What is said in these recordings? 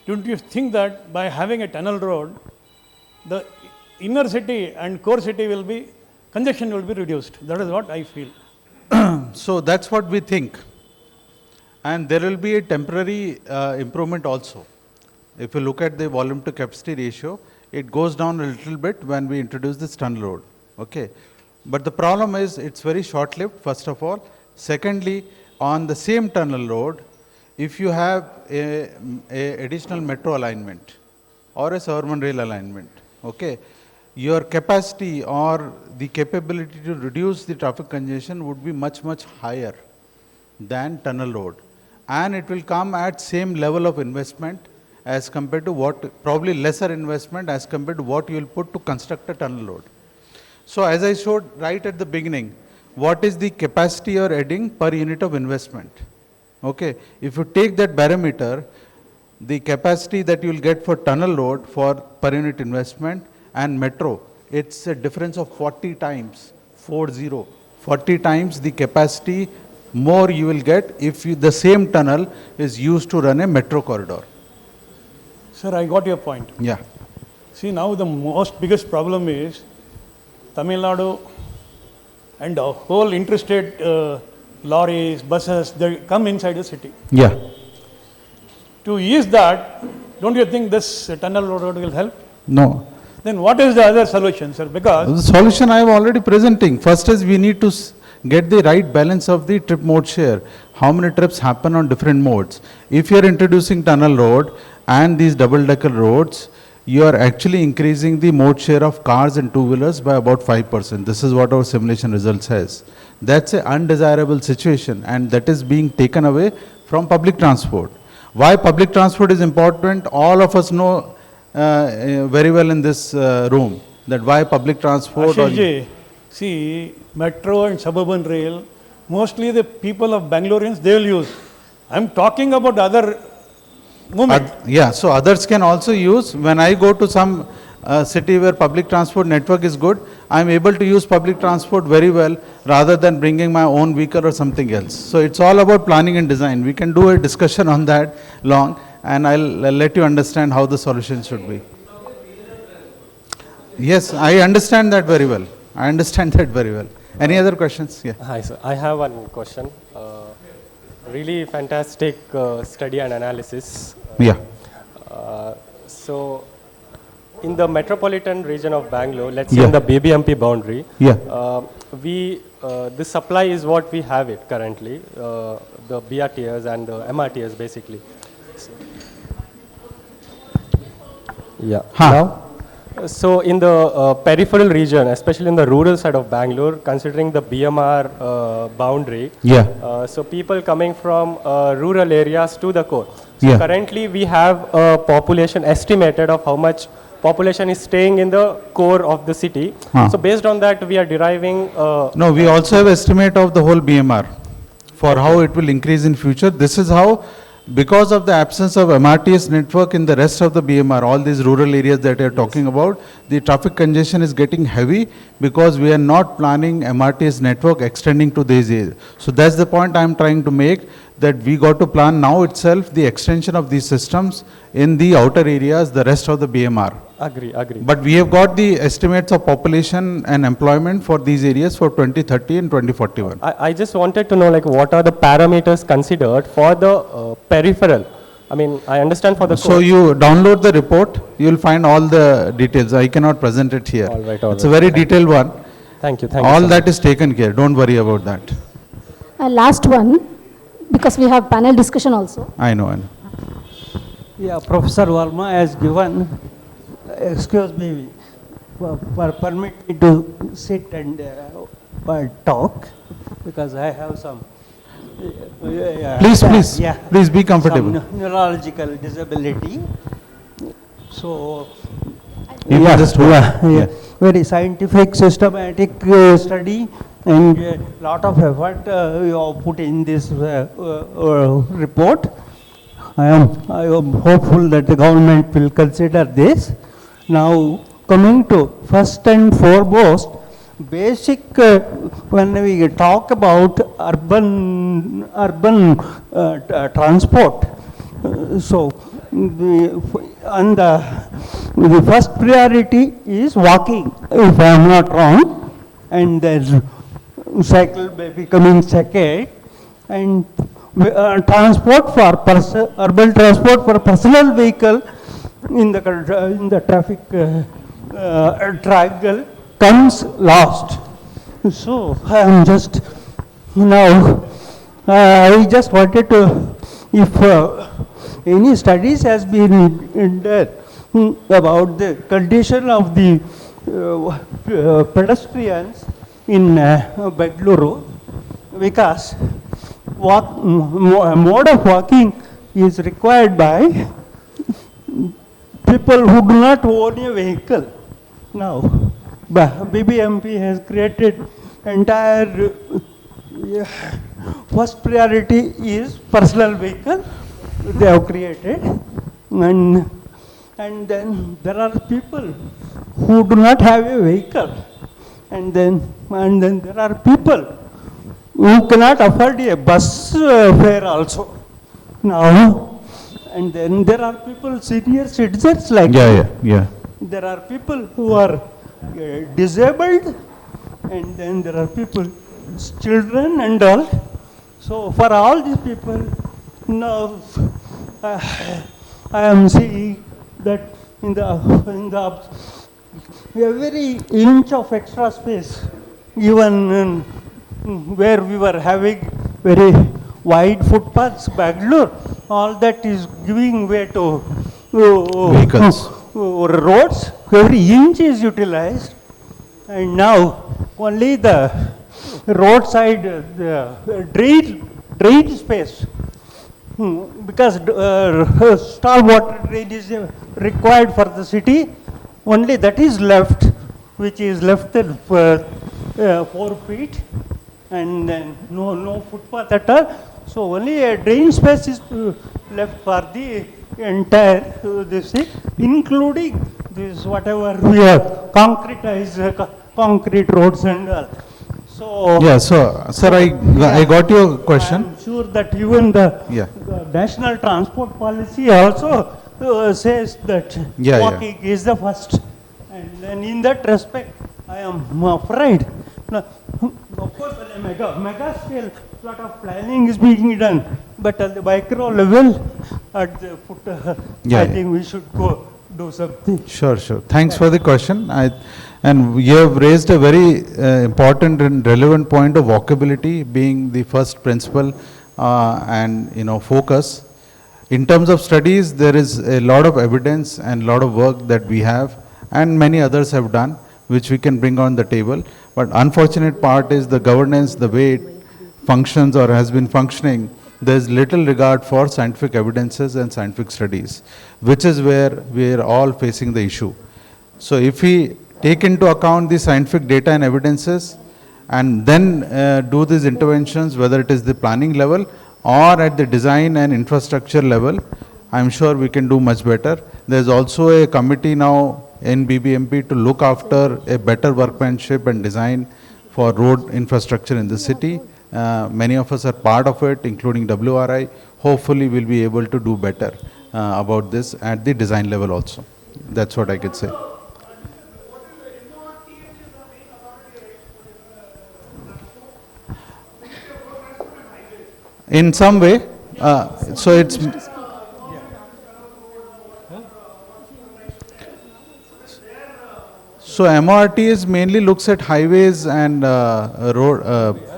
don't you think that by having a tunnel road, the inner city and core city will be, congestion will be reduced? That is what I feel. So that's what we think. And there will be a temporary improvement also. If you look at the volume to capacity ratio, it goes down a little bit when we introduce this tunnel road. Okay. But the problem is it's very short-lived, first of all. Secondly, on the same tunnel road, if you have a additional metro alignment or a suburban rail alignment, okay, your capacity or the capability to reduce the traffic congestion would be much, much higher than tunnel road. And it will come at same level of investment as compared to what, probably lesser investment as compared to what you will put to construct a tunnel road. So as I showed right at the beginning, what is the capacity you are adding per unit of investment? Okay, if you take that parameter, the capacity that you will get for tunnel road for per unit investment and metro, it's a difference of 40 times, 40 times the capacity more you will get if the same tunnel is used to run a metro corridor. Sir, I got your point. Yeah. See, now the biggest problem is Tamil Nadu and the whole interstate lorries, buses, they come inside the city. Yeah. To ease that, don't you think this tunnel road will help? No. Then what is the other solution, sir? Because the solution I am already presenting. First is we need to get the right balance of the trip mode share. How many trips happen on different modes? If you are introducing tunnel road and these double-decker roads, you are actually increasing the mode share of cars and two-wheelers by about 5%. This is what our simulation result says. That's an undesirable situation, and that is being taken away from public transport. Why public transport is important, all of us know very well in this room, that why public transport. Ashishji, see, metro and suburban rail, mostly the people of Bangaloreans, they will use. I am talking about other movement. Yeah, so others can also use. When I go to some city where public transport network is good, I am able to use public transport very well rather than bringing my own vehicle or something else. So it's all about planning and design. We can do a discussion on that long, and I'll let you understand how the solution should be. Yes, I understand that very well. I understand that very well. Any other questions? Yeah. Hi, sir. I have one question. Really fantastic study and analysis. Yeah. So, in the metropolitan region of Bangalore, let's say in the BBMP boundary, the supply is what we have it currently, the BRTS and the MRTS basically. Yeah. Now, so in the peripheral region, especially in the rural side of Bangalore, considering the BMR boundary, so people coming from rural areas to the core. So currently we have a population estimated of how much population is staying in the core of the city. So based on that, we are deriving. No, we also have estimate of the whole BMR for how it will increase in future. This is how, because of the absence of MRTS network in the rest of the BMR, all these rural areas that you're talking about, the traffic congestion is getting heavy because we are not planning MRTS network extending to these areas. So that's the point I'm trying to make, that we got to plan now itself the extension of these systems in the outer areas, the rest of the BMR. Agree. But we have got the estimates of population and employment for these areas for 2030 and 2041. I just wanted to know, like, what are the parameters considered for the peripheral? I mean, I understand for the So you download the report, you will find all the details. I cannot present it here. All right. It's a very detailed one. Thank you. All that is taken care. Don't worry about that. Last one, because we have panel discussion also. I know. Yeah, Professor Verma has given, excuse me, permit me to sit and talk, because I have some. Please be comfortable. Some neurological disability. So, very scientific, systematic study, and a lot of effort you have put in this report. I am hopeful that the government will consider this. Now, coming to first and foremost, basic, when we talk about urban transport, so the first priority is walking, if I am not wrong, and then cycle may be coming second, and transport for urban transport for personal vehicle in the traffic triangle comes last. So I am just now, I just wanted to, if any studies has been done about the condition of the pedestrians in Bengaluru, because mode of walking is required by people who do not own a vehicle. Now, BBMP has created entire first priority is personal vehicle they have created, and then there are people who do not have a vehicle, and then there are people who cannot afford a bus fare also. Now, and then there are people, senior citizens like Yeah. there are people who are disabled, and then there are people, children and all. So for all these people, now I am seeing that in the every inch of extra space, even where we were having very wide footpaths, Bangalore, all that is giving way to Vehicles. roads. Every inch is utilized, and now only the roadside drain space, because storm water drain is required for the city, only that is left, which is left than 4 feet, and then no footpath at all. So only a drain space is left for the entire this thing, including this whatever we have concretized concrete roads and all. So Yeah, so, sir, I got your question. I'm sure that even the Yeah. national transport policy also says that Yeah. walking is the first. And then in that respect, I am afraid. Now, of course, on a mega scale, lot of planning is being done, but at the micro level, at the foot, Yeah, I yeah. think we should go do something. Sure. Thanks for the question. And you have raised a very important and relevant point of walkability being the first principle and focus. In terms of studies, there is a lot of evidence and lot of work that we have and many others have done, which we can bring on the table. But unfortunate part is the governance, the way it functions or has been functioning, there is little regard for scientific evidences and scientific studies, which is where we are all facing the issue. So if we take into account the scientific data and evidences and then do these interventions, whether it is the planning level or at the design and infrastructure level, I'm sure we can do much better. There's also a committee now in BBMP to look after a better workmanship and design for road infrastructure in the city. Many of us are part of it, including WRI. Hopefully we'll be able to do better about this at the design level also. That's what I could say. In some way, so it's... So MORT is mainly looks at highways and road.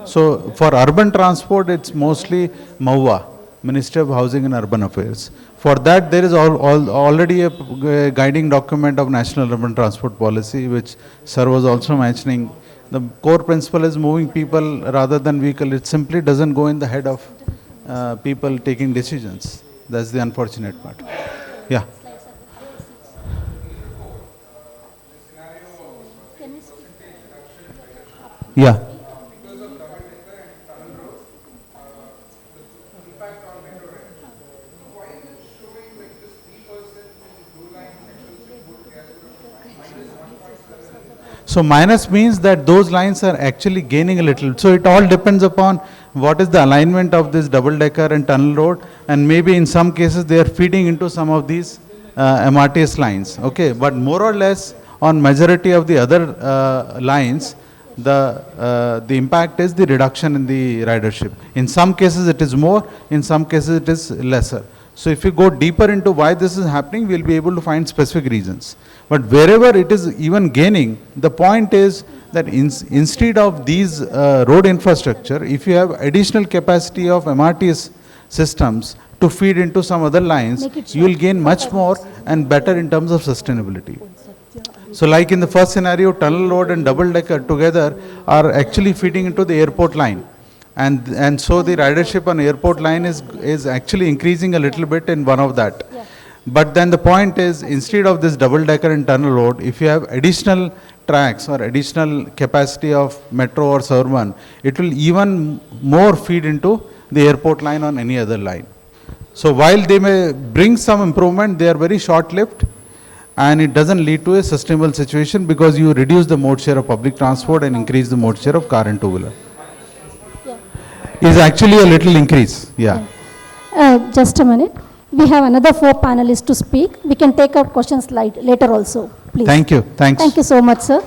So for urban transport, it's mostly MoHUA, Ministry of Housing and Urban Affairs. For that, there is already a guiding document of National Urban Transport Policy, which sir was also mentioning. The core principle is moving people rather than vehicle. It simply doesn't go in the head of people taking decisions. That's the unfortunate part. Yeah. Yeah. So minus means that those lines are actually gaining a little. So it all depends upon what is the alignment of this double decker and tunnel road, and maybe in some cases they are feeding into some of these MRTS lines, okay? But more or less on majority of the other lines, the impact is the reduction in the ridership. In some cases it is more, in some cases it is lesser. So if you go deeper into why this is happening, we'll be able to find specific reasons. But wherever it is even gaining, the point is that instead of these road infrastructure, if you have additional capacity of MRTS systems to feed into some other lines, you will gain much more and better in terms of sustainability. So like in the first scenario, tunnel road and double decker together are actually feeding into the airport line. And so the ridership on airport line is actually increasing a little bit in one of that. But then the point is, instead of this double decker and tunnel road, if you have additional tracks or additional capacity of metro or suburban, it will even more feed into the airport line on any other line. So while they may bring some improvement, they are very short-lived, and it doesn't lead to a sustainable situation because you reduce the mode share of public transport and increase the mode share of car and two-wheeler. Is actually a little increase, yeah. Just a minute. We have another 4 panelists to speak. We can take up questions later also, please. Thank you, thanks. Thank you so much, sir.